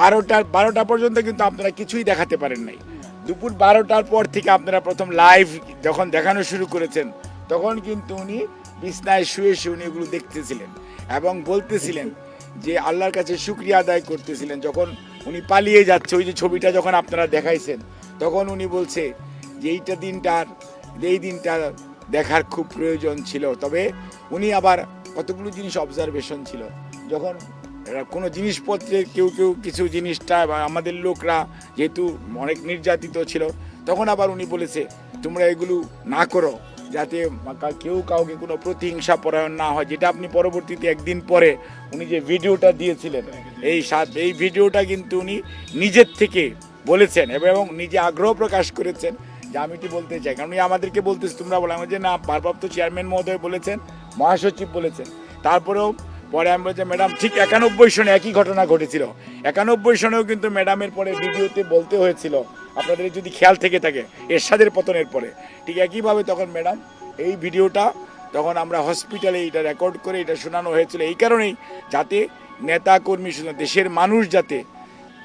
12টা পর্যন্ত কিন্তু আপনারা কিছুই দেখাতে পারেন নাই। দুপুর 12টার পর থেকে আপনারা প্রথম লাইভ যখন দেখানো শুরু করেছেন, তখন কিন্তু উনি বিছনায় শুয়ে শুয়ে উনি এগুলো দেখতেছিলেন এবং বলতেছিলেন যে আল্লাহর কাছে শুকরিয়া আদায় করতেছিলেন। যখন উনি পালিয়ে যাচ্ছে, ওই যে ছবিটা যখন আপনারা দেখাইছেন, তখন উনি বলছে যে এই দিনটা দেখার খুব প্রয়োজন ছিল। তবে উনি আবার কতগুলো জিনিস অবজারভেশন ছিল, যখন কোনো জিনিসপত্রের কেউ কিছু জিনিসটা বা আমাদের লোকরা যেহেতু অনেক নির্যাতিত ছিল, তখন আবার উনি বলেছে তোমরা এগুলো না করো, যাতে কেউ কাউকে কোনো প্রতিহিংসা পরায়ণ না হয়। যেটা আপনি পরবর্তীতে একদিন পরে উনি যে ভিডিওটা দিয়েছিলেন, এই ভিডিওটা কিন্তু উনি নিজের থেকে বলেছেন এবং নিজে আগ্রহ প্রকাশ করেছেন যে আমি এটি বলতে চাই। কারণ উনি আমাদেরকে বলতেছে তোমরা বলে, আমি যে না, ভারপ্রাপ্ত চেয়ারম্যান মহোদয় বলেছেন, মহাসচিব বলেছেন। তারপরেও পরে আমি বলছি ম্যাডাম ঠিক 91 সনে একই ঘটনা ঘটেছিল। 91 সনেও কিন্তু ম্যাডামের পরে ভিডিওতে বলতে হয়েছিল, আপনাদের যদি খেয়াল থেকে থাকে, এরশাদের পতনের পরে ঠিক একইভাবে তখন ম্যাডাম এই ভিডিওটা তখন আমরা হসপিটালে এটা রেকর্ড করে এটা শোনানো হয়েছিল, এই কারণেই যাতে নেতা কর্মী শুধু দেশের মানুষ যাতে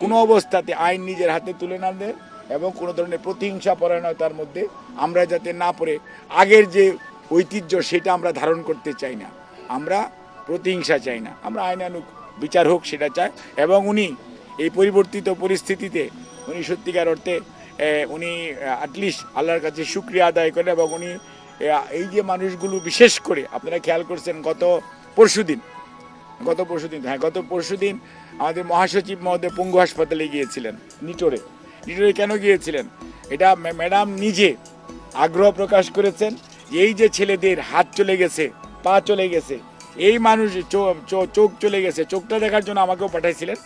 কোনো অবস্থাতে আইন নিজের হাতে তুলে না দেয় এবং কোনো ধরনের প্রতিহিংসা পরায়ণতার মধ্যে আমরা যাতে না পড়ে আগের যে ঐতিহ্য সেটা আমরা ধারণ করতে চাই না। আমরা প্রতিহিংসা চাই না, আমরা আইনানুগ বিচার হোক সেটা চাই। এবং উনি এই পরিবর্তিত পরিস্থিতিতে উনি সত্যিকার অর্থে উনি অ্যাটলিস্ট আল্লাহর কাছে শুকরিয়া আদায় করেন। এবং উনি এই যে মানুষগুলো বিশেষ করে আপনারা খেয়াল করছেন গত পরশুদিন আমাদের মহাসচিব মহোদয় পঙ্গু হাসপাতালে গিয়েছিলেন, নিটোরে কেন গিয়েছিলেন? এটা ম্যাডাম নিজে আগ্রহ প্রকাশ করেছেন যে এই যে ছেলেদের হাত চলে গেছে, পা চলে গেছে, এই মানুষ চোখ চলে গেছে, চোখটা দেখার জন্য আমাকেও পাঠাইছিলেন।